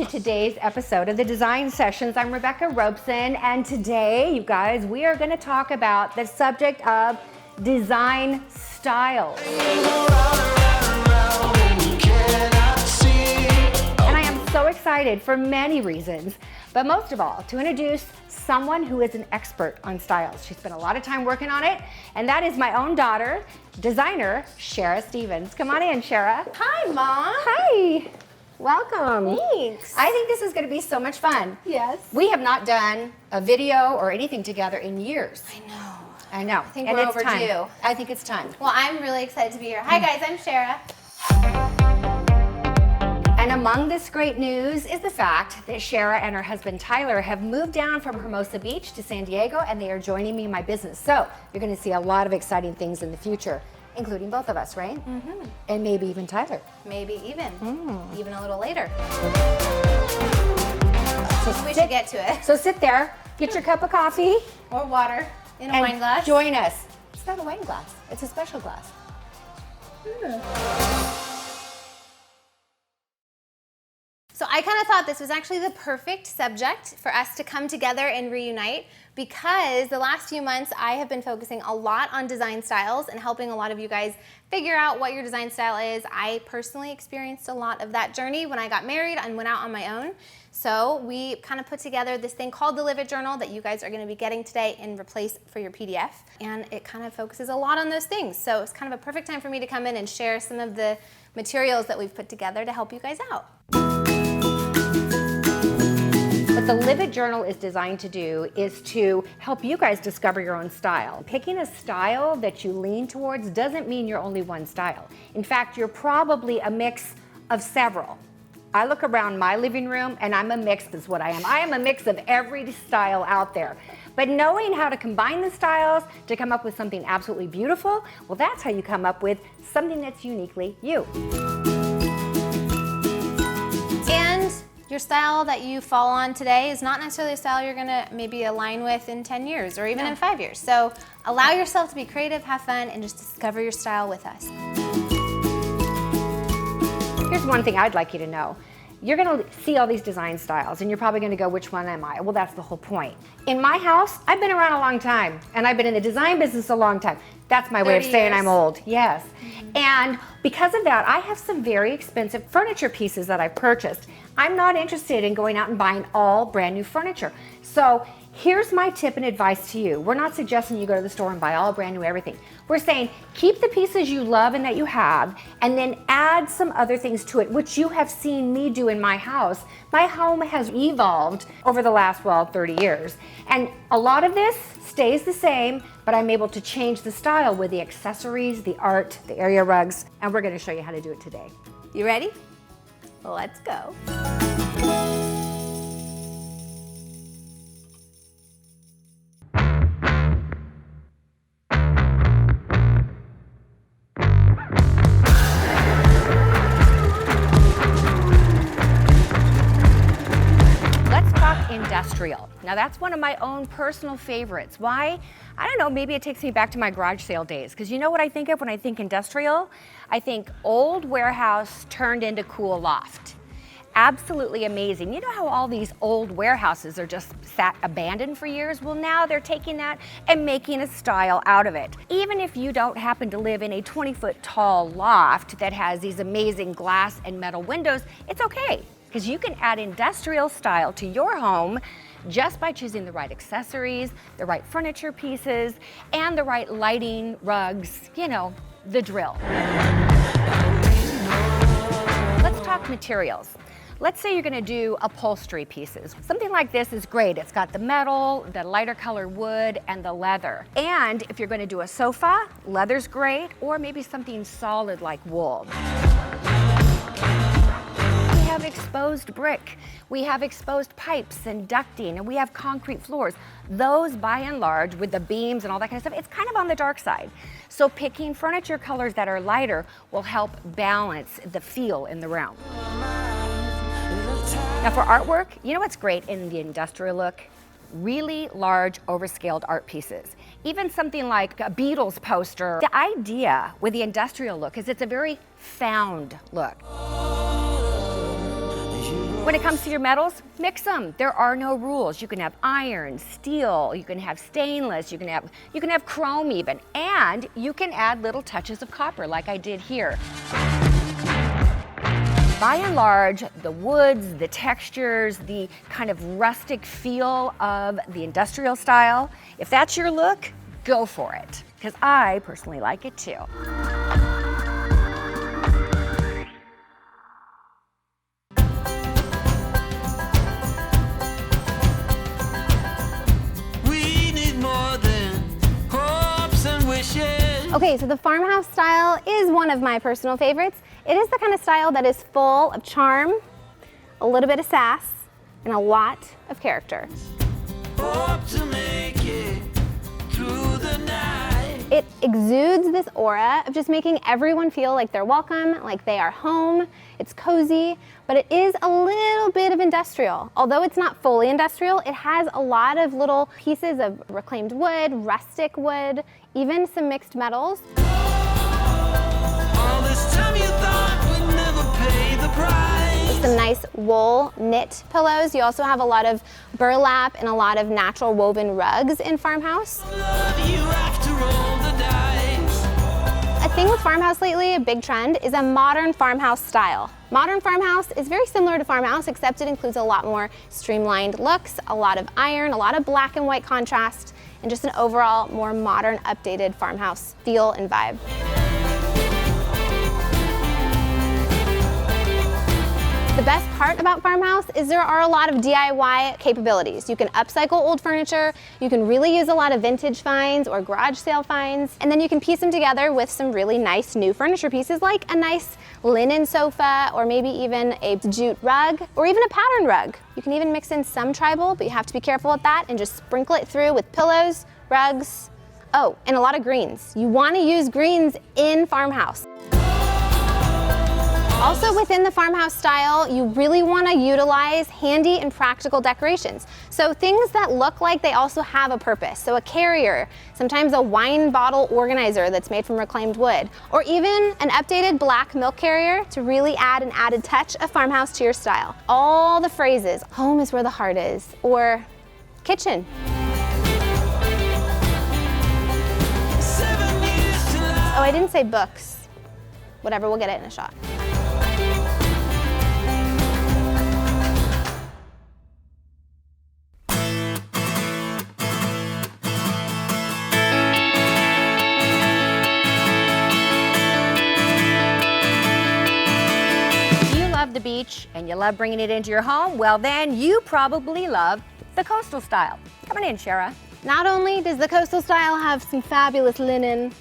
to today's episode of the Design Sessions. I'm Rebecca Robeson, and today, you guys, we are going to talk about the subject of design styles. And I am so excited for many reasons, but most of all, to introduce someone who is an expert on styles. She spent a lot of time working on it, and that is my own daughter, designer Shara Stevens. Come on in, Shara. Hi, Mom. Hi. Welcome. Thanks. I think this is going to be so much fun. Yes. We have not done a video or anything together in years. I know. I think we're overdue. Time. I think it's time. Well, I'm really excited to be here. Hi, guys. I'm Shara. And among this great news is the fact that Shara and her husband Tyler have moved down from Hermosa Beach to San Diego, and they are joining me in my business. So you're going to see a lot of exciting things in the future, including both of us, right? Mm-hmm. And maybe even Tyler. Maybe even a little later. So We should get to it. So sit there, get your cup of coffee. Or water in a and wine glass. Join us. It's not a wine glass. It's a special glass. So I kind of thought this was actually the perfect subject for us to come together and reunite, because the last few months I have been focusing a lot on design styles and helping a lot of you guys figure out what your design style is. I personally experienced a lot of that journey when I got married and went out on my own. So we kind of put together this thing called the Live It Journal that you guys are going to be getting today in replace for your PDF. And it kind of focuses a lot on those things. So it's kind of a perfect time for me to come in and share some of the materials that we've put together to help you guys out. What the Live It Journal is designed to do is to help you guys discover your own style. Picking a style that you lean towards doesn't mean you're only one style. In fact, you're probably a mix of several. I look around my living room and I'm a mix, is what I am. I am a mix of every style out there. But knowing how to combine the styles to come up with something absolutely beautiful, well, that's how you come up with something that's uniquely you. And your style that you fall on today is not necessarily a style you're gonna maybe align with in 10 years or even in 5 years. So allow yourself to be creative, have fun, and just discover your style with us. Here's one thing I'd like you to know. You're gonna see all these design styles and you're probably gonna go, which one am I? Well, that's the whole point. In my house, I've been around a long time and I've been in the design business a long time. That's my way of saying I'm old, yes. And because of that, I have some very expensive furniture pieces that I've purchased. I'm not interested in going out and buying all brand new furniture. So here's my tip and advice to you. We're not suggesting you go to the store and buy all brand new everything. We're saying keep the pieces you love and that you have, and then add some other things to it, which you have seen me do in my house. My home has evolved over the last, 30 years. And a lot of this stays the same, but I'm able to change the style with the accessories, the art, the area rugs, and we're gonna show you how to do it today. You ready? Well, let's go. Industrial. Now that's one of my own personal favorites. Why? I don't know, maybe it takes me back to my garage sale days, because you know what I think of when I think industrial? I think old warehouse turned into cool loft. Absolutely amazing. You know how all these old warehouses are just sat abandoned for years? Well, now they're taking that and making a style out of it. Even if you don't happen to live in a 20-foot tall loft that has these amazing glass and metal windows, it's okay, because you can add industrial style to your home just by choosing the right accessories, the right furniture pieces, and the right lighting, rugs, you know, the drill. Let's talk materials. Let's say you're gonna do upholstery pieces. Something like this is great. It's got the metal, the lighter color wood, and the leather. And if you're gonna do a sofa, leather's great, or maybe something solid like wool. We have exposed brick, we have exposed pipes and ducting, and we have concrete floors. Those, by and large, with the beams and all that kind of stuff, it's kind of on the dark side. So picking furniture colors that are lighter will help balance the feel in the room. Now for artwork, you know what's great in the industrial look? Really large, overscaled art pieces. Even something like a Beatles poster. The idea with the industrial look is it's a very found look. When it comes to your metals, mix them. There are no rules. You can have iron, steel, you can have stainless, you can have chrome even, and you can add little touches of copper like I did here. By and large, the woods, the textures, the kind of rustic feel of the industrial style, if that's your look, go for it, because I personally like it too. Okay, so the farmhouse style is one of my personal favorites. It is the kind of style that is full of charm, a little bit of sass, and a lot of character. Hope to make it through the night. It exudes this aura of just making everyone feel like they're welcome, like they are home. It's cozy, but it is a little bit of industrial. Although it's not fully industrial, it has a lot of little pieces of reclaimed wood, rustic wood, even some mixed metals. All this time you thought we'd never pay the price. Some nice wool knit pillows. You also have a lot of burlap and a lot of natural woven rugs in farmhouse. A thing with farmhouse lately, a big trend, is a modern farmhouse style. Modern farmhouse is very similar to farmhouse, except it includes a lot more streamlined looks, a lot of iron, a lot of black and white contrast, and just an overall more modern, updated farmhouse feel and vibe. The best part about farmhouse is there are a lot of DIY capabilities. You can upcycle old furniture, you can really use a lot of vintage finds or garage sale finds, and then you can piece them together with some really nice new furniture pieces like a nice linen sofa or maybe even a jute rug or even a pattern rug. You can even mix in some tribal, but you have to be careful with that and just sprinkle it through with pillows, rugs, oh, and a lot of greens. You want to use greens in farmhouse. Also within the farmhouse style, you really want to utilize handy and practical decorations. So things that look like they also have a purpose. So a carrier, sometimes a wine bottle organizer that's made from reclaimed wood, or even an updated black milk carrier to really add an added touch of farmhouse to your style. All the phrases, home is where the heart is, or kitchen. Oh, I didn't say books. Whatever, we'll get it in a shot. The beach and you love bringing it into your home, well then you probably love the coastal style. Come on in, Shara. Not only does the coastal style have some fabulous linen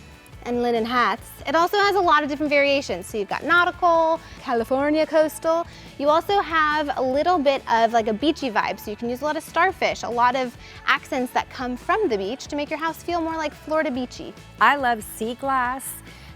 and linen hats, it also has a lot of different variations. So you've got nautical, California coastal. You also have a little bit of like a beachy vibe, so you can use a lot of starfish, a lot of accents that come from the beach to make your house feel more like Florida beachy. I love sea glass,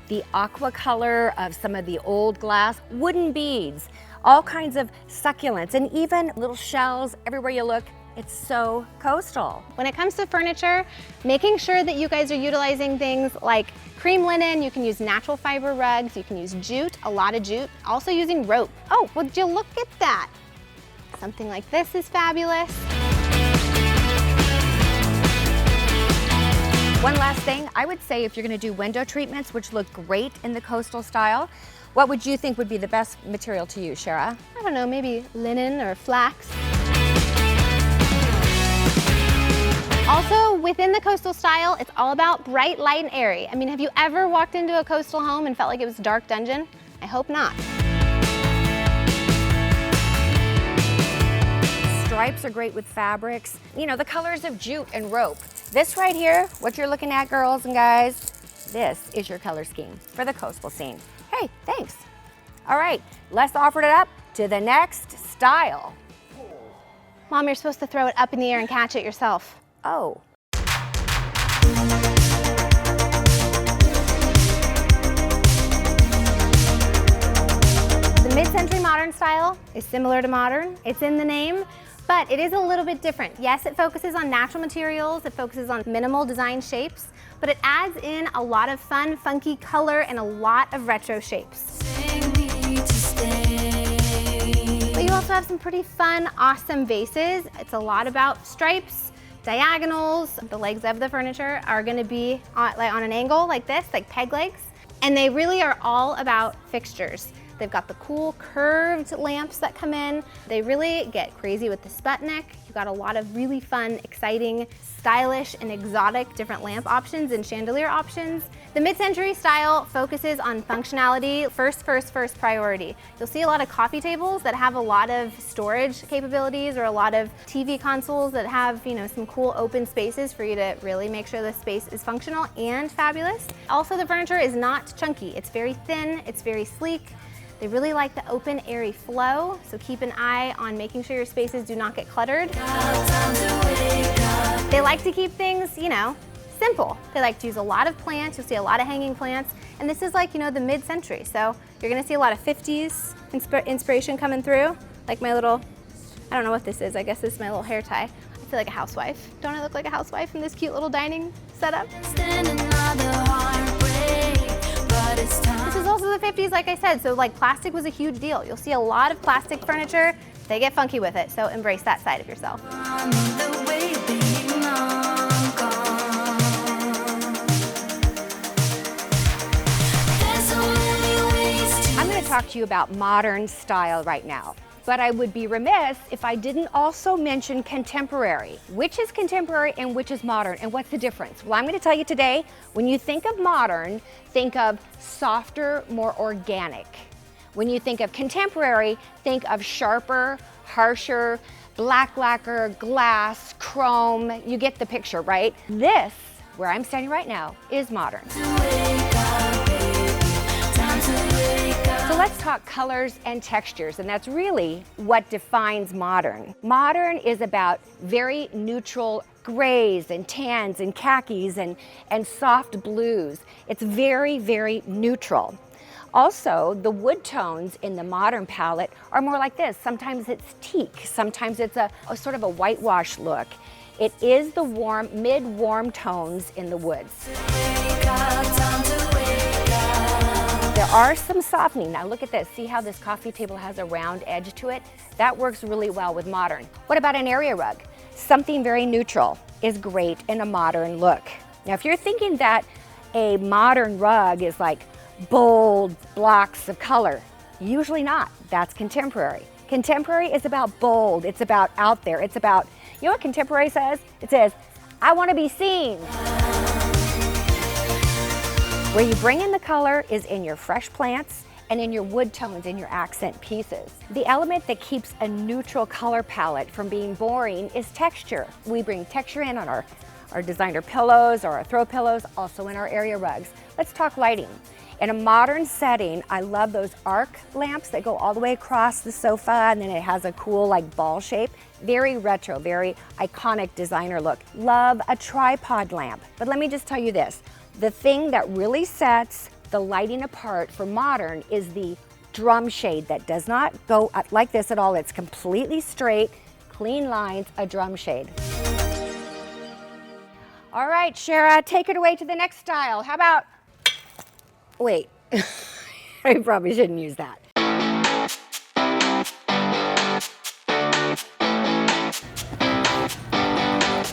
the aqua color of some of the old glass, wooden beads, all kinds of succulents, and even little shells everywhere you look. It's so coastal. When it comes to furniture, making sure that you guys are utilizing things like cream linen, you can use natural fiber rugs, you can use jute, a lot of jute, also using rope. Oh, would you look at that? Something like this is fabulous. One last thing, I would say if you're gonna do window treatments, which look great in the coastal style, what would you think would be the best material to use, Shara? I don't know, maybe linen or flax. Also, within the coastal style, it's all about bright, light, and airy. I mean, have you ever walked into a coastal home and felt like it was a dark dungeon? I hope not. Stripes are great with fabrics. You know, the colors of jute and rope. This right here, what you're looking at, girls and guys, this is your color scheme for the coastal scene. Hey, thanks. All right, let's offer it up to the next style. Mom, you're supposed to throw it up in the air and catch it yourself. Oh. The mid-century modern style is similar to modern. It's in the name, but it is a little bit different. Yes, it focuses on natural materials, it focuses on minimal design shapes, but it adds in a lot of fun, funky color and a lot of retro shapes. But you also have some pretty fun, awesome vases. It's a lot about stripes, diagonals. The legs of the furniture are gonna be on an angle like this, like peg legs. And they really are all about fixtures. They've got the cool curved lamps that come in. They really get crazy with the Sputnik. You've got a lot of really fun, exciting, stylish, and exotic different lamp options and chandelier options. The mid-century style focuses on functionality, first priority. You'll see a lot of coffee tables that have a lot of storage capabilities, or a lot of TV consoles that have, some cool open spaces for you to really make sure the space is functional and fabulous. Also, the furniture is not chunky. It's very thin, it's very sleek. They really like the open, airy flow, so keep an eye on making sure your spaces do not get cluttered. They like to keep things, simple. They like to use a lot of plants. You'll see a lot of hanging plants. And this is like, the mid-century. So you're gonna see a lot of 50s inspiration coming through. Like my little, I don't know what this is. I guess this is my little hair tie. I feel like a housewife. Don't I look like a housewife in this cute little dining setup? This is also the 50s, like I said, so like plastic was a huge deal. You'll see a lot of plastic furniture. They get funky with it, so embrace that side of yourself. I'm going to talk to you about modern style right now. But I would be remiss if I didn't also mention contemporary. Which is contemporary and which is modern, and what's the difference? Well, I'm going to tell you today, when you think of modern, think of softer, more organic. When you think of contemporary, think of sharper, harsher, black lacquer, glass, chrome. You get the picture, right? This, where I'm standing right now, is modern. So let's talk colors and textures, and that's really what defines modern. Modern is about very neutral grays and tans and khakis and soft blues. It's very, very neutral. Also, the wood tones in the modern palette are more like this. Sometimes it's teak, sometimes it's a sort of a whitewash look. It is the warm, mid-warm tones in the woods. There are some softening. Now look at this. See how this coffee table has a round edge to it? That works really well with modern. What about an area rug? Something very neutral is great in a modern look. Now if you're thinking that a modern rug is like bold blocks of color, usually not. That's contemporary. Contemporary is about bold. It's about out there. It's about, you know what contemporary says? It says, I want to be seen. Where you bring in the color is in your fresh plants and in your wood tones, in your accent pieces. The element that keeps a neutral color palette from being boring is texture. We bring texture in on our designer pillows or our throw pillows, also in our area rugs. Let's talk lighting. In a modern setting, I love those arc lamps that go all the way across the sofa, and then it has a cool like ball shape. Very retro, very iconic designer look. Love a tripod lamp. But let me just tell you this. The thing that really sets the lighting apart for modern is the drum shade that does not go like this at all. It's completely straight, clean lines, a drum shade. All right, Shara, take it away to the next style. How about, wait, I probably shouldn't use that.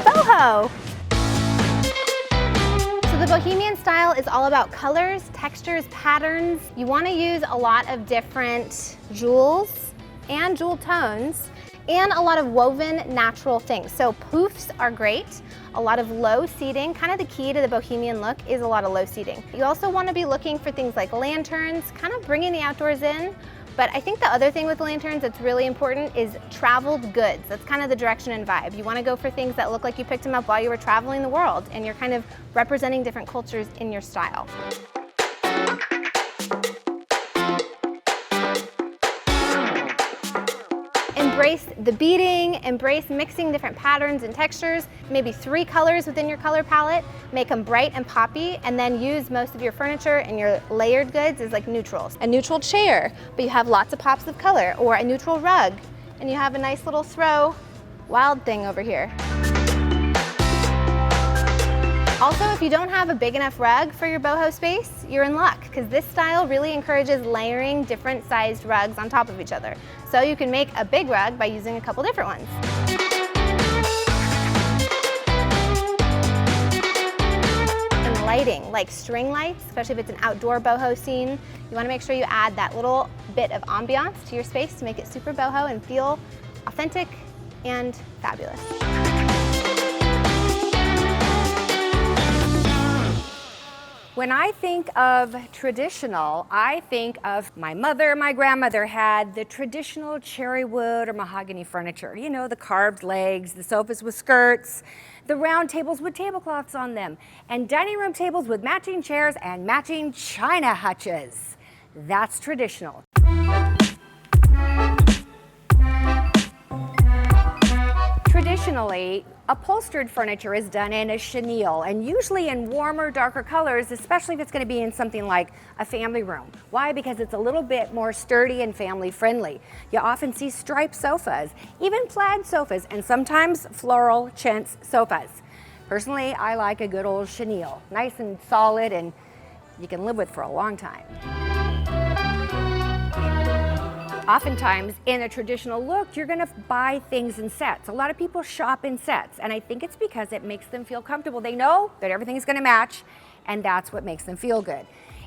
Boho! The Bohemian style is all about colors, textures, patterns. You want to use a lot of different jewels and jewel tones and a lot of woven natural things. So poofs are great. A lot of low seating. Kind of the key to the Bohemian look is a lot of low seating. You also want to be looking for things like lanterns, kind of bringing the outdoors in. But I think the other thing with lanterns that's really important is traveled goods. That's kind of the direction and vibe. You want to go for things that look like you picked them up while you were traveling the world, and you're kind of representing different cultures in your style. Embrace the beading, embrace mixing different patterns and textures, maybe 3 colors within your color palette, make them bright and poppy, and then use most of your furniture and your layered goods as like neutrals. A neutral chair, but you have lots of pops of color, or a neutral rug, and you have a nice little throw wild thing over here. Also, if you don't have a big enough rug for your boho space, you're in luck, because this style really encourages layering different sized rugs on top of each other. So you can make a big rug by using a couple different ones. And lighting, like string lights, especially if it's an outdoor boho scene, you want to make sure you add that little bit of ambiance to your space to make it super boho and feel authentic and fabulous. When I think of traditional, I think of my mother, my grandmother had the traditional cherry wood or mahogany furniture. You know, the carved legs, the sofas with skirts, the round tables with tablecloths on them, and dining room tables with matching chairs and matching china hutches. That's traditional. Traditionally, upholstered furniture is done in a chenille and usually in warmer, darker colors, especially if it's going to be in something like a family room. Why? Because it's a little bit more sturdy and family friendly. You often see striped sofas, even plaid sofas, and sometimes floral chintz sofas. Personally, I like a good old chenille, nice and solid and you can live with for a long time. Oftentimes, in a traditional look, you're gonna buy things in sets. A lot of people shop in sets, and I think it's because it makes them feel comfortable. They know that everything's gonna match, and that's what makes them feel good.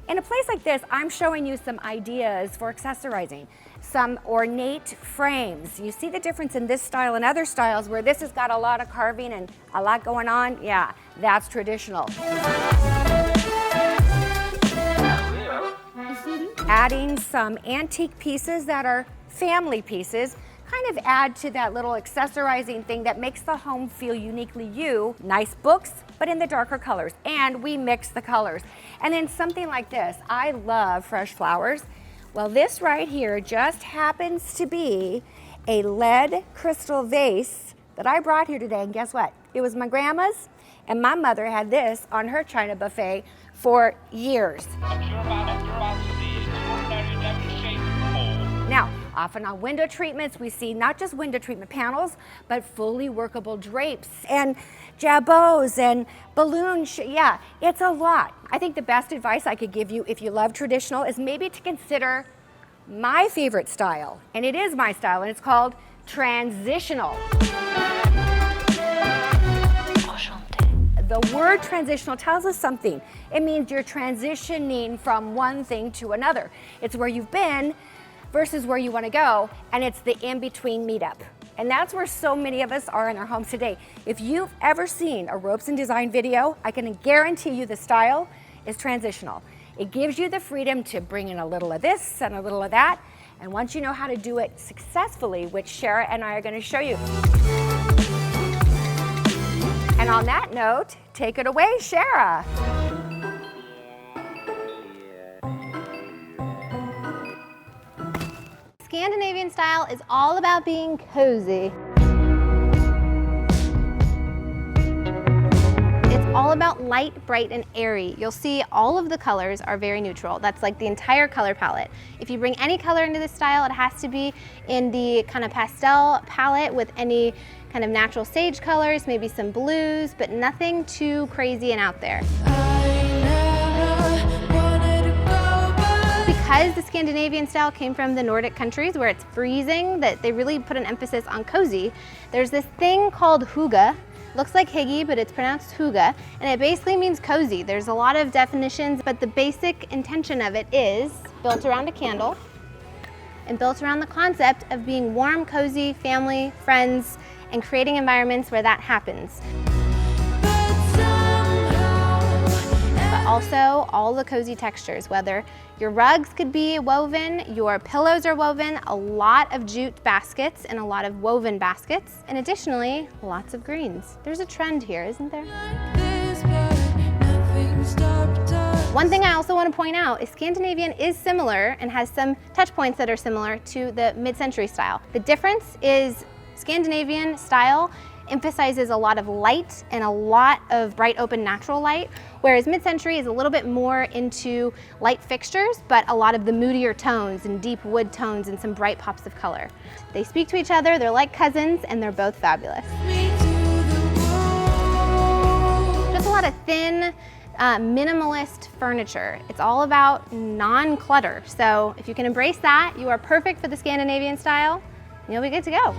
In a place like this, I'm showing you some ideas for accessorizing, some ornate frames. You see the difference in this style and other styles where this has got a lot of carving and a lot going on? Yeah, that's traditional. Adding some antique pieces that are family pieces kind of add to that little accessorizing thing that makes the home feel uniquely you. Nice books, but in the darker colors, and we mix the colors. And then something like this, I love fresh flowers. Well, this right here just happens to be a lead crystal vase that I brought here today, and guess what? It was my grandma's, and my mother had this on her china buffet for years. Now, often on window treatments, we see not just window treatment panels, but fully workable drapes and jabots and balloons. Yeah, it's a lot. I think the best advice I could give you if you love traditional is maybe to consider my favorite style. And it is my style, and it's called transitional. The word transitional tells us something. It means you're transitioning from one thing to another. It's where you've been versus where you want to go, and it's the in-between meetup. And that's where so many of us are in our homes today. If you've ever seen a ropes and design video, I can guarantee you the style is transitional. It gives you the freedom to bring in a little of this and a little of that, and once you know how to do it successfully, which Shara and I are going to show you. And on that note, take it away, Shara. Scandinavian style is all about being cozy. It's all about light, bright, and airy. You'll see all of the colors are very neutral. That's like the entire color palette. If you bring any color into this style, it has to be in the kind of pastel palette with any kind of natural sage colors, maybe some blues, but nothing too crazy and out there. Because the Scandinavian style came from the Nordic countries where it's freezing, that they really put an emphasis on cozy, there's this thing called hygge. Looks like hygge, but it's pronounced hygge, and it basically means cozy. There's a lot of definitions, but the basic intention of it is built around a candle and built around the concept of being warm, cozy, family, friends, and creating environments where that happens. But also all the cozy textures, whether your rugs could be woven, your pillows are woven, a lot of jute baskets and a lot of woven baskets, and additionally, lots of greens. There's a trend here, isn't there? One thing I also want to point out is Scandinavian is similar and has some touch points that are similar to the mid-century style. The difference is Scandinavian style emphasizes a lot of light and a lot of bright, open, natural light, whereas mid-century is a little bit more into light fixtures, but a lot of the moodier tones and deep wood tones and some bright pops of color. They speak to each other, they're like cousins, and they're both fabulous. Just a lot a thin, minimalist furniture. It's all about non-clutter. So if you can embrace that, you are perfect for the Scandinavian style, and you'll be good to go.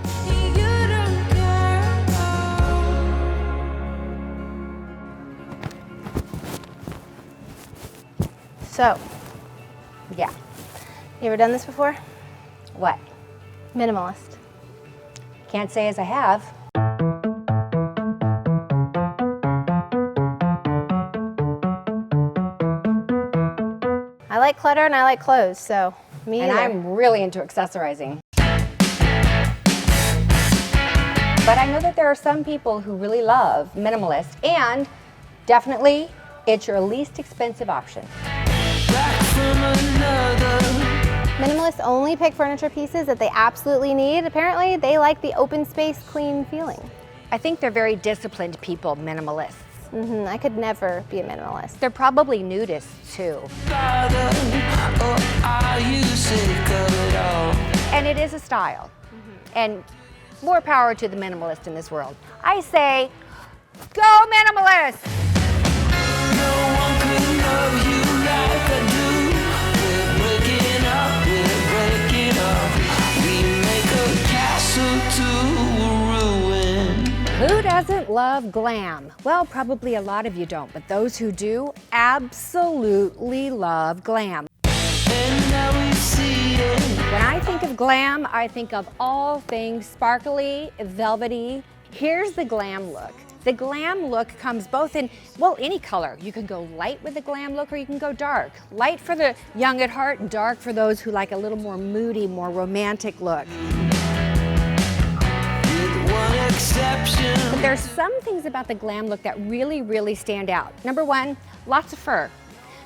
So, Yeah. you ever done this before? What? Minimalist. Can't say as I have. I like clutter and I like clothes, so me And either. I'm really into accessorizing. But I know that there are some people who really love minimalist, and definitely it's your least expensive option. Minimalists only pick furniture pieces that they absolutely need. Apparently, they like the open space, clean feeling. I think they're very disciplined people, minimalists. I could never be a minimalist. They're probably nudists too. And it is a style. And more power to the minimalist in this world. I say, go minimalist! No one could love you like I do. We're breaking up. We make a castle to ruin. Who doesn't love glam? Well, probably a lot of you don't, but those who do absolutely love glam. And now we see it. When I think of glam, I think of all things sparkly, velvety. Here's the glam look. The glam look comes both in, well, any color. You can go light with the glam look or you can go dark. Light for the young at heart, dark for those who like a little more moody, more romantic look. With one exception. But there's some things about the glam look that really, really stand out. Number one, lots of fur.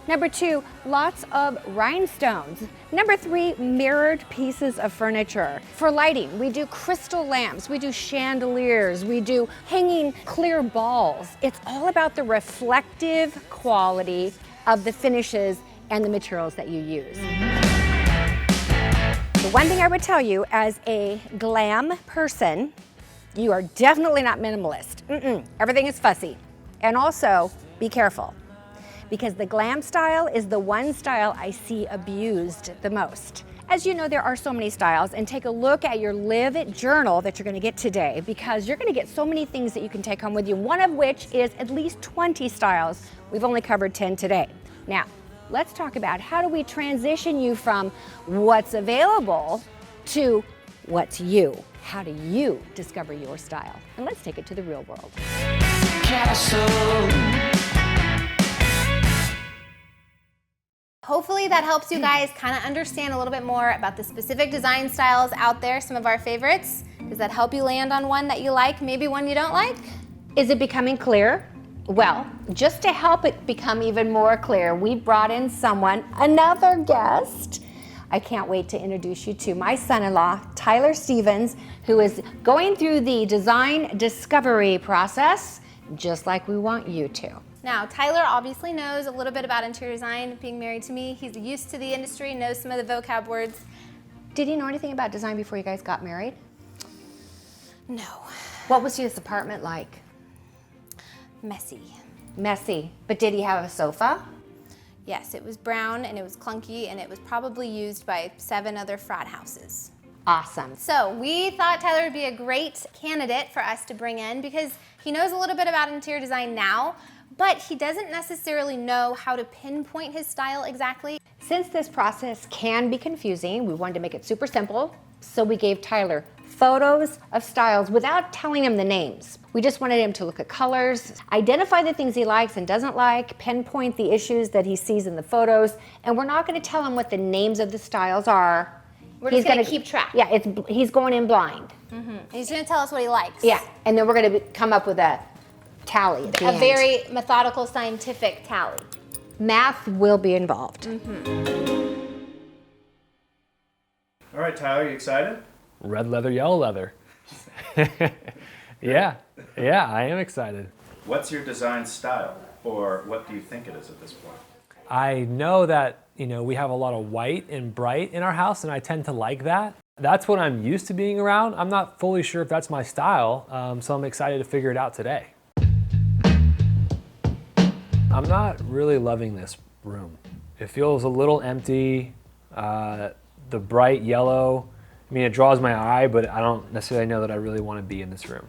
Number two, lots of rhinestones. Number three, mirrored pieces of furniture. For lighting, we do crystal lamps, we do chandeliers, we do hanging clear balls. It's all about the reflective quality of the finishes and the materials that you use. The one thing I would tell you as a glam person, you are definitely not minimalist. Everything is fussy. And also, be careful. Because the glam style is the one style I see abused the most. As you know, there are so many styles, and take a look at your Live It journal that you're gonna get today, because you're gonna get so many things that you can take home with you, one of which is at least 20 styles. We've only covered 10 today. Now, let's talk about how do we transition you from what's available to what's you. How do you discover your style? And let's take it to the real world. Castle. Hopefully that helps you guys kind of understand a little bit more about the specific design styles out there, some of our favorites. Does that help you land on one that you like, maybe one you don't like? Is it becoming clear? Well, just to help it become even more clear, we brought in someone, another guest. I can't wait to introduce you to my son-in-law, Tyler Stevens, who is going through the design discovery process, just like we want you to. Now, Tyler obviously knows a little bit about interior design, being married to me. He's used to the industry, knows some of the vocab words. Did he know anything about design before you guys got married? No. What was his apartment like? Messy. Messy. But did he have a sofa? Yes, it was brown and it was clunky and it was probably used by 7 other frat houses. Awesome. So we thought Tyler would be a great candidate for us to bring in because he knows a little bit about interior design now, but he doesn't necessarily know how to pinpoint his style exactly. Since this process can be confusing, we wanted to make it super simple, so we gave Tyler photos of styles without telling him the names. We just wanted him to look at colors, identify the things he likes and doesn't like, pinpoint the issues that he sees in the photos, and we're not going to tell him what the names of the styles are. We're just going to keep track. Yeah, he's going in blind. And he's going to tell us what he likes. Yeah, and then we're going to come up with a tally at the end. A very methodical, scientific tally. Math will be involved. All right, Tyler, you excited? Red leather, yellow leather. Yeah, I am excited. What's your design style, or what do you think it is at this point? I know that, we have a lot of white and bright in our house, and I tend to like that. That's what I'm used to being around. I'm not fully sure if that's my style, so I'm excited to figure it out today. I'm not really loving this room. It feels a little empty. The bright yellow, I mean, it draws my eye, but I don't necessarily know that I really want to be in this room.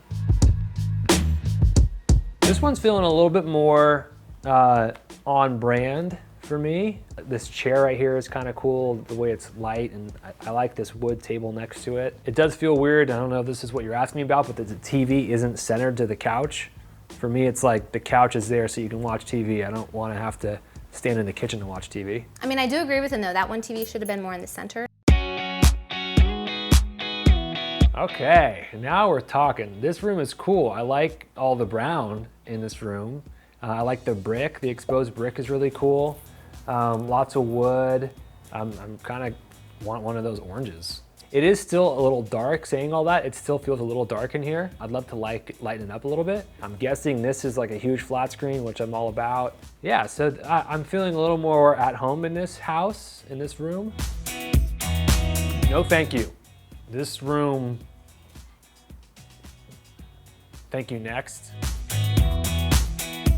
This one's feeling a little bit more on brand for me. This chair right here is kind of cool, the way it's light, and I like this wood table next to it. It does feel weird, I don't know if this is what you're asking me about, but the TV isn't centered to the couch. For me, it's like the couch is there so you can watch TV. I don't want to have to stand in the kitchen to watch TV. I mean, I do agree with him though. That one TV should have been more in the center. Okay, now we're talking. This room is cool. I like all the brown in this room. I like the brick. The exposed brick is really cool. Lots of wood. I'm kind of want one of those oranges. It is still a little dark. Saying all that, it still feels a little dark in here. I'd love to lighten it up a little bit. I'm guessing this is like a huge flat screen, which I'm all about. Yeah, so I'm feeling a little more at home in this house, in this room. No, thank you. This room, thank you, next.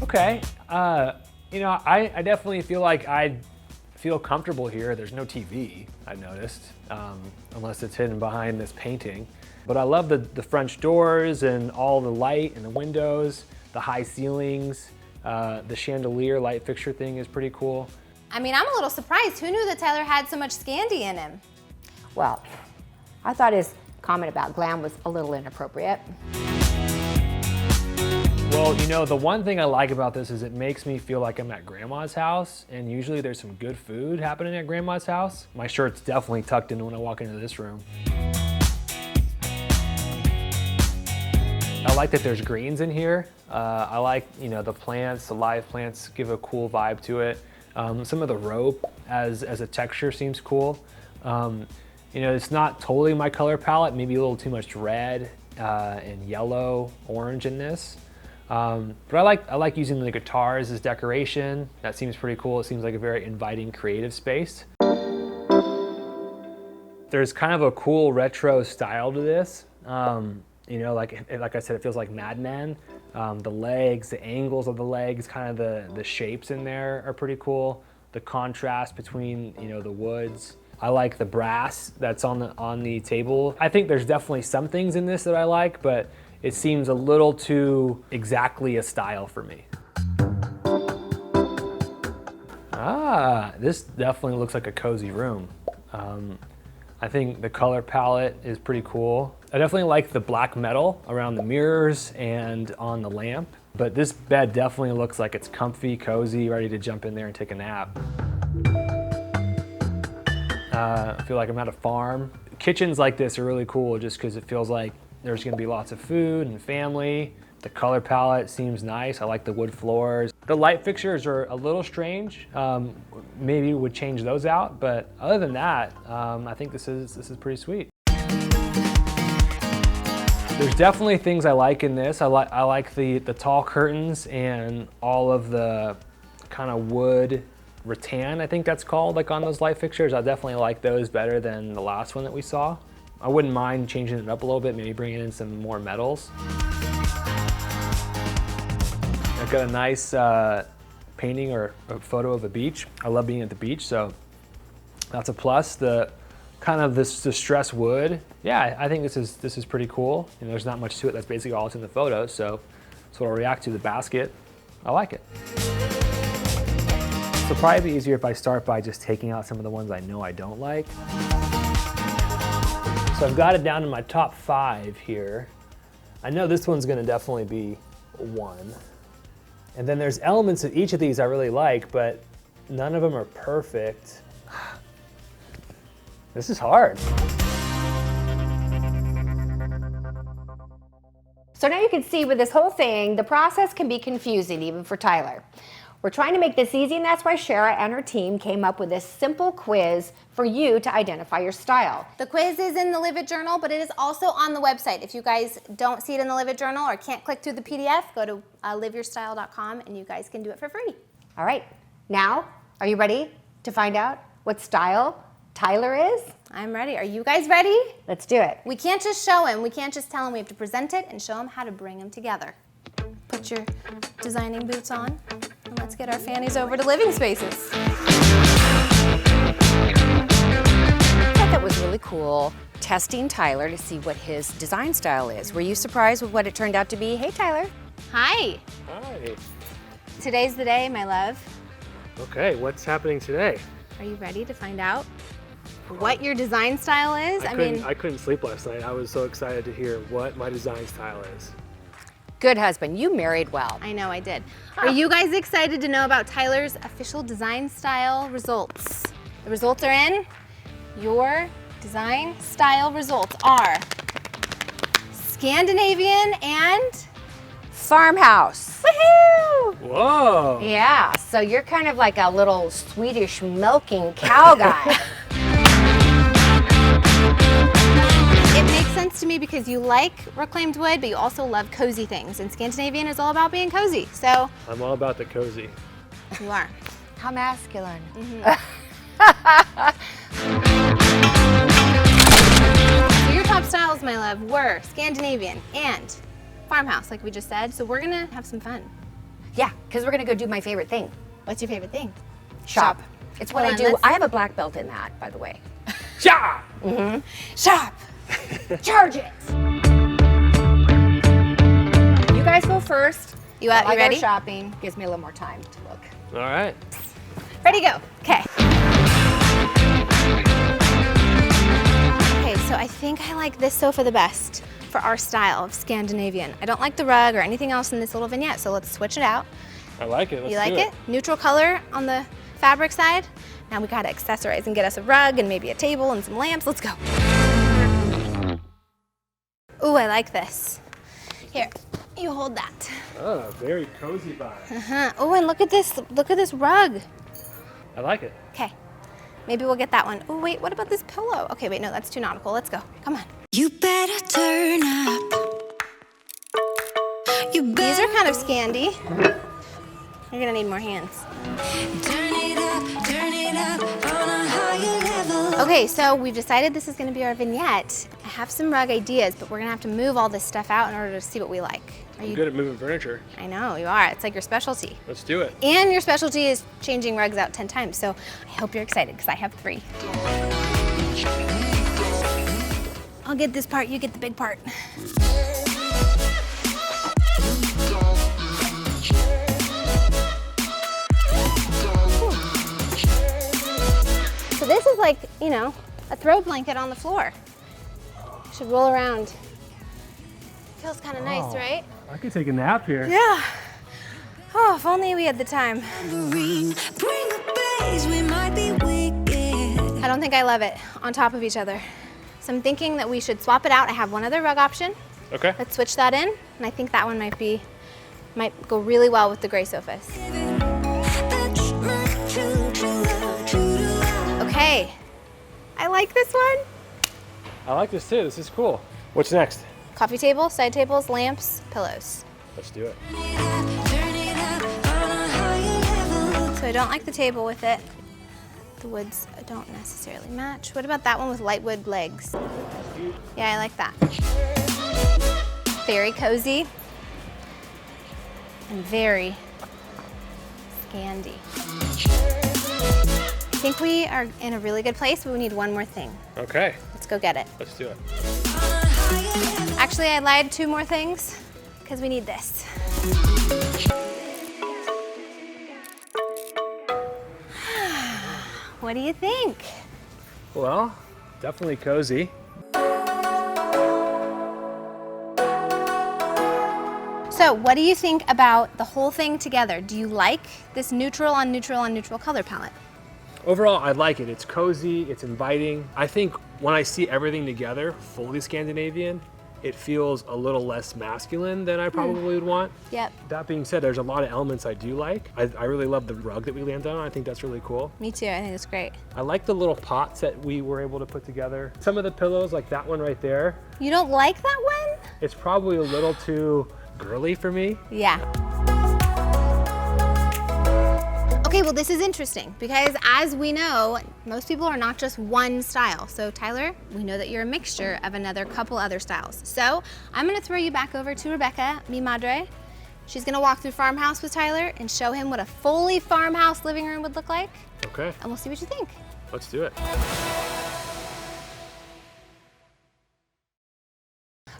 Okay, you know, I definitely feel like I'd feel comfortable here. There's no TV, I noticed, unless it's hidden behind this painting. But I love the French doors and all the light and the windows, the high ceilings, the chandelier light fixture thing is pretty cool. I mean, I'm a little surprised. Who knew that Tyler had so much Scandi in him? Well, I thought his comment about glam was a little inappropriate. Well, you know, the one thing I like about this is it makes me feel like I'm at grandma's house, and usually there's some good food happening at grandma's house. My shirt's definitely tucked in when I walk into this room. I like that there's greens in here. I like, you know, the plants, the live plants give a cool vibe to it. Some of the rope as a texture seems cool. You know, it's not totally my color palette, maybe a little too much red and yellow, orange in this. But I like using the guitars as decoration. That seems pretty cool. It seems like a very inviting creative space. There's kind of a cool retro style to this. You know, like I said, it feels like Mad Men. The legs, the angles of the legs, kind of the shapes in there are pretty cool. The contrast between, you know, the woods. I like the brass that's on the table. I think there's definitely some things in this that I like, but it seems a little too exactly a style for me. This definitely looks like a cozy room. I think the color palette is pretty cool. I definitely like the black metal around the mirrors and on the lamp, but this bed definitely looks like it's comfy, cozy, ready to jump in there and take a nap. I feel like I'm at a farm. Kitchens like this are really cool just because it feels like there's gonna be lots of food and family. The color palette seems nice. I like the wood floors. The light fixtures are a little strange. Maybe would change those out, but other than that, I think this is pretty sweet. There's definitely things I like in this. I like the tall curtains and all of the kind of wood rattan, I think that's called, like on those light fixtures. I definitely like those better than the last one that we saw. I wouldn't mind changing it up a little bit, maybe bringing in some more metals. I've got a nice painting or a photo of a beach. I love being at the beach, so that's a plus. The kind of this distressed wood, yeah, I think this is pretty cool. You know, there's not much to it. That's basically all that's in the photo, so I'll react to the basket. I like it. So probably be easier if I start by just taking out some of the ones I know I don't like. So I've got it down to my top 5 here. I know this one's gonna definitely be 1. And then there's elements of each of these I really like, but none of them are perfect. This is hard. So now you can see with this whole thing, the process can be confusing even for Tyler. We're trying to make this easy, and that's why Shara and her team came up with this simple quiz for you to identify your style. The quiz is in the Live It Journal, but it is also on the website. If you guys don't see it in the Live It Journal or can't click through the PDF, go to liveyourstyle.com and you guys can do it for free. All right, now, are you ready to find out what style Tyler is? I'm ready. Are you guys ready? Let's do it. We can't just show him. We can't just tell him. We have to present it and show him how to bring them together. Put your designing boots on and let's let's get our fannies over to living spaces. I thought that was really cool, testing Tyler to see what his design style is. Were you surprised with what it turned out to be? Hey, Tyler. Hi. Hi. Today's the day, my love. Okay, what's happening today? Are you ready to find out what your design style is? I couldn't sleep last night. I was so excited to hear what my design style is. Good husband, you married well. I know I did. Are you guys excited to know about Tyler's official design style results? The results are in. Your design style results are Scandinavian and Farmhouse. woohoo! Whoa! Yeah, so you're kind of like a little Swedish milking cow guy. It makes sense to me because you like reclaimed wood, but you also love cozy things. And Scandinavian is all about being cozy. So I'm all about the cozy. you are. How masculine. So your top styles, my love, were Scandinavian and farmhouse, like we just said. So we're gonna have some fun. Yeah, because we're gonna go do my favorite thing. What's your favorite thing? Shop. It's what Hold I on, do. let's- I have a black belt in that, by the way. Ja! Shop. Charge it. You guys go first. You While I go ready? shopping. Gives me a little more time to look. All right. Ready, go. Okay. Okay, so I think I like this sofa the best for our style of Scandinavian. I don't like the rug or anything else in this little vignette, so let's switch it out. I like it. Let's You like do it? Neutral color on the fabric side. Now we gotta accessorize and get us a rug and maybe a table and some lamps. Let's go. Ooh, I like this. Here, you hold that. Oh, very cozy vibe. Oh, and look at this rug. I like it. Okay, maybe we'll get that one. Oh, wait, what about this pillow? Okay, wait, no, that's too nautical. Let's go, come on. You better turn up. These are kind of Scandi. You're gonna need more hands. Turn it up on a higher level. Okay, so we've decided this is gonna be our vignette. I have some rug ideas, but we're gonna have to move all this stuff out in order to see what we like. Are I'm you? good at moving furniture. I know, you are. It's like your specialty. Let's do it. And your specialty is changing rugs out 10 times, so I hope you're excited because I have 3. I'll get this part, you get the big part. So this is like, you know, a throw blanket on the floor. Should roll around. Feels kind of nice, right? I could take a nap here. Yeah. Oh, if only we had the time. Bring a bass, we might be wicked. I don't think I love it on top of each other. So I'm thinking that we should swap it out. I have one other rug option. Okay. Let's switch that in. And I think that one might go really well with the gray sofas. That's my true love, true to love. Okay. I like this one. I like this too. This is cool. What's next? Coffee table, side tables, lamps, pillows. Let's do it. Turn it up on a higher level. So I don't like the table with it. The woods don't necessarily match. What about that one with light wood legs? Yeah, I like that. Very cozy and very Scandi. I think we are in a really good place, but we need one more thing. Okay. Let's go get it. Let's do it. Actually, I lied, 2 more things, because we need this. What do you think? Well, definitely cozy. So what do you think about the whole thing together? Do you like this neutral on neutral on neutral color palette? Overall, I like it. It's cozy, it's inviting. I think when I see everything together, fully Scandinavian, it feels a little less masculine than I probably would want. Yep, That being said, there's a lot of elements I do like. I really love the rug that we landed on. I think that's really cool. me too, I think it's great. I like the little pots that we were able to put together. Some of the pillows, like that one right there, You don't like that one? it's probably a little too girly for me. Yeah. Okay, well this is interesting because as we know, most people are not just one style. So Tyler, we know that you're a mixture of couple other styles. So I'm gonna throw you back over to Rebecca, mi madre, She's gonna walk through farmhouse with Tyler and show him what a fully farmhouse living room would look like, Okay, and we'll see what you think. let's do it.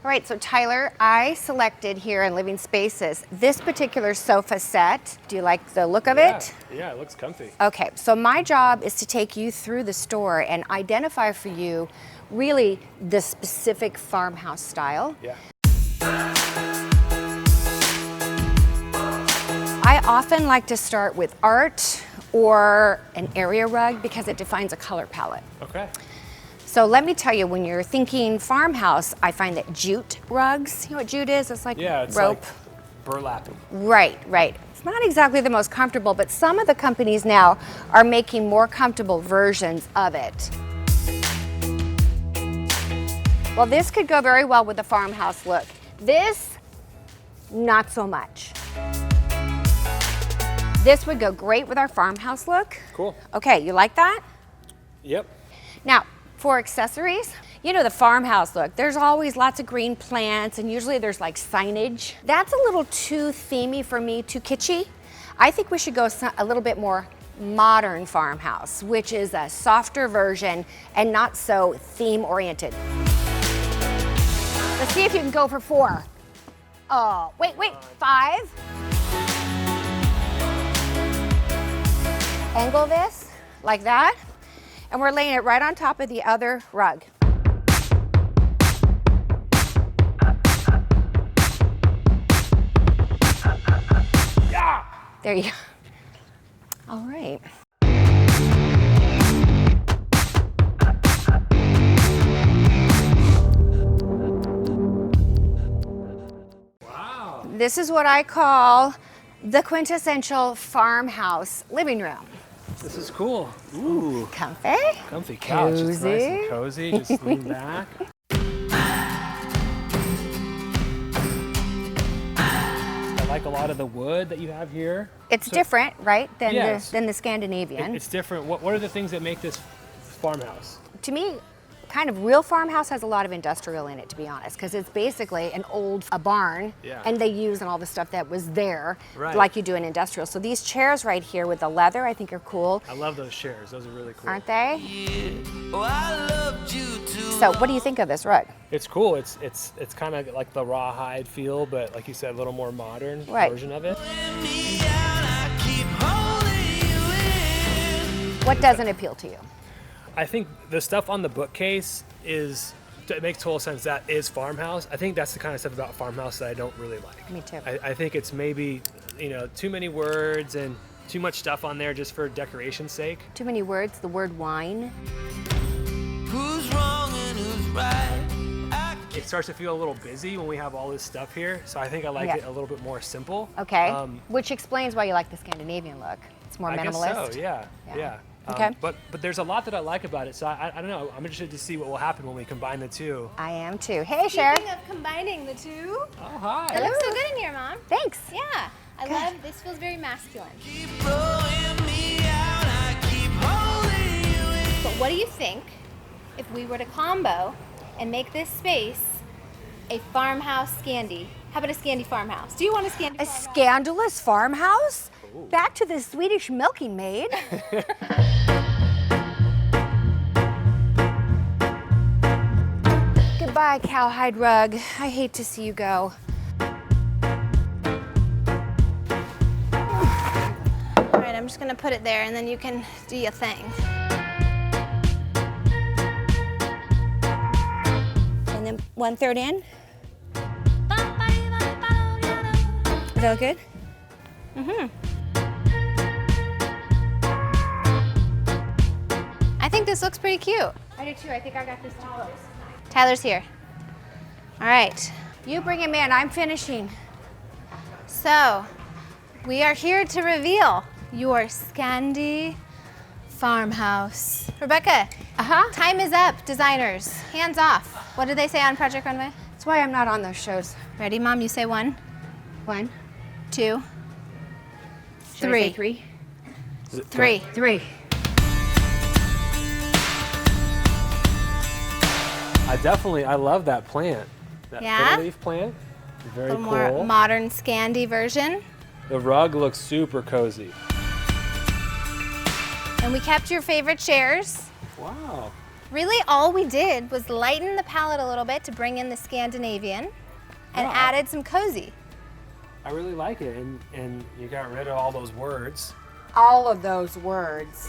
All right, so Tyler, I selected here in Living Spaces this particular sofa set. Do you like the look of it? Yeah, it looks comfy. Okay, so my job is to take you through the store and identify for you really the specific farmhouse style. Yeah. I often like to start with art or an area rug because it defines a color palette. Okay. So let me tell you, when you're thinking farmhouse, I find that jute rugs, you know what jute is? It's like Yeah, it's rope. like burlap. Right, right. It's not exactly the most comfortable, but some of the companies now are making more comfortable versions of it. Well, this could go very well with the farmhouse look. This, not so much. This would go great with our farmhouse look. Cool. Okay, you like that? Yep. Now, for accessories, you know the farmhouse look. There's always lots of green plants and usually there's like signage. That's a little too themey for me, too kitschy. I think we should go a little bit more modern farmhouse, which is a softer version and not so theme oriented. Let's see if you can go for 4. Oh, wait, 5. Angle this like that. And we're laying it right on top of the other rug. Yeah. There you go. All right. Wow. This is what I call the quintessential farmhouse living room. This is cool. Ooh. Comfy. Comfy couch. It's nice and Cozy. cozy. Just lean back. I like a lot of the wood that you have here. It's different, right, than, Yes. than the Scandinavian. It's different. What are the things that make this farmhouse? To me, kind of real farmhouse has a lot of industrial in it, to be honest, because it's basically an old barn, Yeah. and they use all the stuff that was there, Right. like you do in industrial. So these chairs right here with the leather, I think are cool, I love those chairs. Those are really cool. aren't they? Oh, I loved you too. So what do you think of this rug? It's cool. It's kind of like the rawhide feel, but like you said, a little more modern Right. version of it. Me out, I keep holding you in. What doesn't appeal to you? I think the stuff on the bookcase it makes total sense. That is farmhouse. I think that's the kind of stuff about farmhouse that I don't really like. Me too. I think it's maybe, too many words and too much stuff on there just for decoration's sake. Too many words, the word wine. Who's wrong and who's right? I It starts to feel a little busy when we have all this stuff here, so I think I like Yeah. it a little bit more simple. Okay, which explains why you like the Scandinavian look. It's more I minimalist. guess so, yeah. Yeah. Okay. But there's a lot that I like about it, so I don't know. I'm interested to see what will happen when we combine the two. I am too. Hey, Cher. Speaking of combining the two, Oh, hi. it looks so good in here, Mom. Thanks. Yeah, I love, this feels very masculine. keep blowing me out, I keep holding you in. But what do you think if we were to combo and make this space a farmhouse Scandi? How about a Scandi farmhouse? Do you want a Scandi A farmhouse? scandalous farmhouse? Back to the Swedish milking maid. Goodbye, cowhide rug. I hate to see you go. All right, I'm just gonna put it there and then you can do your thing. And then 1/3 in. Is that good? I think this looks pretty cute. I do too. I think I got this too close. Tyler's here. All right, You bring him in. I'm finishing. so we are here to reveal your Scandi farmhouse. Rebecca, time is up, designers. Hands off. What did they say on Project Runway? That's why I'm not on those shows. Ready, Mom? You say 1, 1, 2, should I say 3. 3. 3. 3. I love that plant. That Yeah? fir leaf plant. Very little cool. more modern Scandi version. The rug looks super cozy. And we kept your favorite chairs. Wow. Really, all we did was lighten the palette a little bit to bring in the Scandinavian and Wow. added some cozy. I really like it, and you got rid of all those words. All of those words.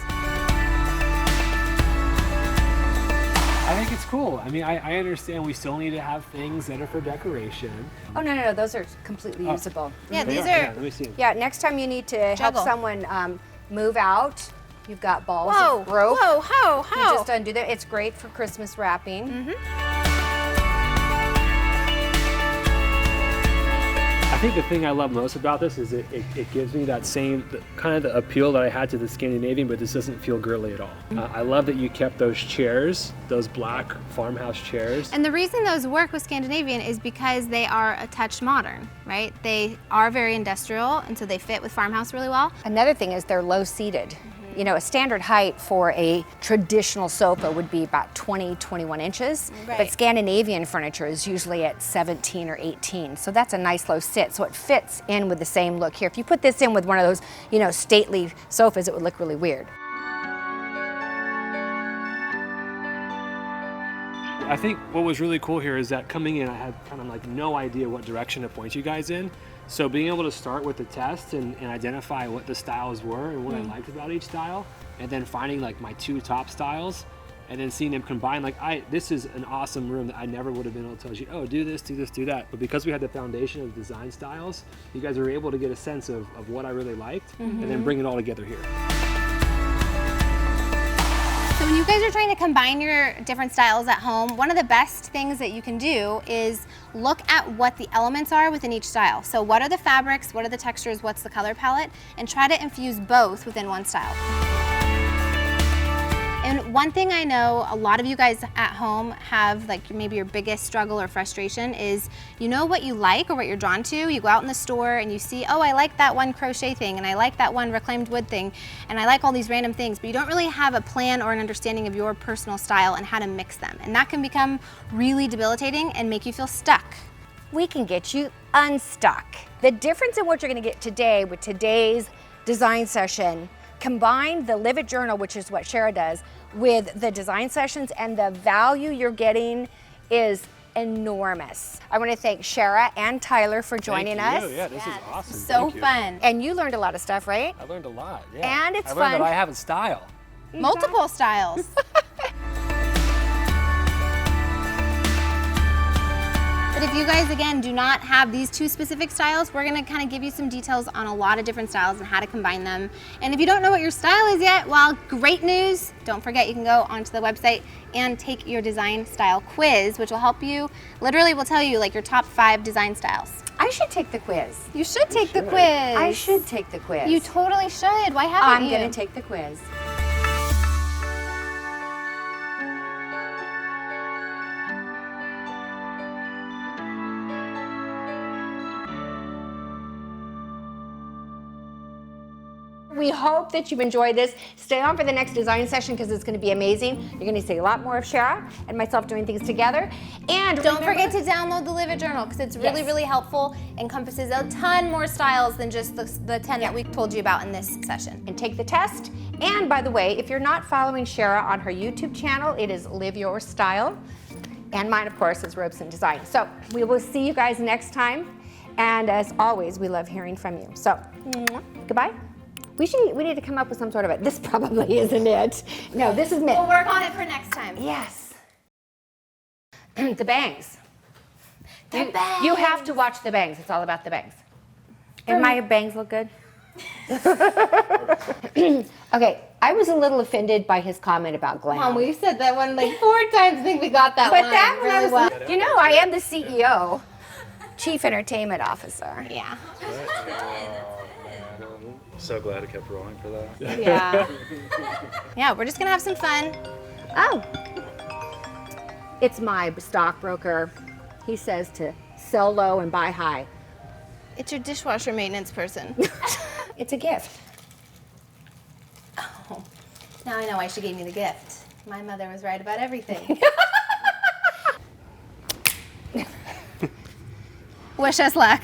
I think it's cool. I mean, I understand we still need to have things that are for decoration. Oh, no, those are completely usable. Yeah, They these Yeah, are. let me see. Yeah, next time you need to help Juggle. someone move out, you've got balls Whoa, of rope. whoa, ho, You ho. just undo that. It's great for Christmas wrapping. I think the thing I love most about this is it gives me that same kind of the appeal that I had to the Scandinavian, but this doesn't feel girly at all. I love that you kept those chairs, those black farmhouse chairs. And the reason those work with Scandinavian is because they are a touch modern, right? They are very industrial, and so they fit with farmhouse really well. Another thing is they're low seated. You know, a standard height for a traditional sofa would be about 20, 21 inches, but Right. Scandinavian furniture is usually at 17 or 18. So that's a nice low sit. So it fits in with the same look here. If you put this in with one of those, you know, stately sofas, it would look really weird. I think what was really cool here is that coming in, I had kind of like no idea what direction to point you guys in. So being able to start with the test and identify what the styles were and what I liked about each style, and then finding like my two top styles, and then seeing them combine, like this is an awesome room that I never would have been able to tell you, oh, do this, do this, do that. But because we had the foundation of design styles, you guys were able to get a sense of what I really liked, and then bring it all together here. So when you guys are trying to combine your different styles at home, one of the best things that you can do is look at what the elements are within each style. So what are the fabrics, what are the textures, what's the color palette, and try to infuse both within one style. And one thing I know a lot of you guys at home have, like maybe your biggest struggle or frustration is, you know what you like or what you're drawn to. You go out in the store and you see, oh, I like that one crochet thing, and I like that one reclaimed wood thing, and I like all these random things, but you don't really have a plan or an understanding of your personal style and how to mix them. And that can become really debilitating and make you feel stuck. We can get you unstuck. The difference in what you're going to get today with today's design session, combine the Live It Journal, which is what Shara does, with the design sessions, and the value you're getting is enormous. I want to thank Shara and Tyler for joining Thank us. you. Yeah, this is awesome. So Thank you. fun. And you learned a lot of stuff, right? I learned a lot. Yeah. And it's I learned fun. that I have a style. Multiple styles. But if you guys, again, do not have these two specific styles, we're gonna kind of give you some details on a lot of different styles and how to combine them. And if you don't know what your style is yet, well, great news. Don't forget, you can go onto the website and take your design style quiz, which will help you, literally will tell you like your top 5 design styles. I should take the quiz. You should take the should. quiz. I should take the quiz. You totally should. Why haven't I'm you? going to take the quiz. We hope that you've enjoyed this. Stay on for the next design session because it's going to be amazing. You're going to see a lot more of Shara and myself doing things together. And Don't remember- forget to download the Live It Journal because it's really, Yes. really helpful. Encompasses a ton more styles than just the 10 that we told you about in this session. and take the test. And by the way, if you're not following Shara on her YouTube channel, it is Live Your Style. And mine, of course, is Ropes and Design. So we will see you guys next time. And as always, we love hearing from you. So, goodbye. We need to come up with some sort of this probably isn't it. No, this is We'll it. work on it for next time. Yes. The bangs. The You have to watch the bangs. It's all about the bangs. And my bangs look good? Okay, I was a little offended by his comment about glam. Mom, we said that one like 4 times. I think we got that but one that one I really was, well. you know, I am the CEO, Chief Entertainment Officer. Yeah. So glad it kept rolling for that. Yeah. Yeah, we're just gonna have some fun. Oh, it's my stockbroker. He says to sell low and buy high. It's your dishwasher maintenance person. It's a gift. Oh, now I know why she gave me the gift. My mother was right about everything. Wish us luck.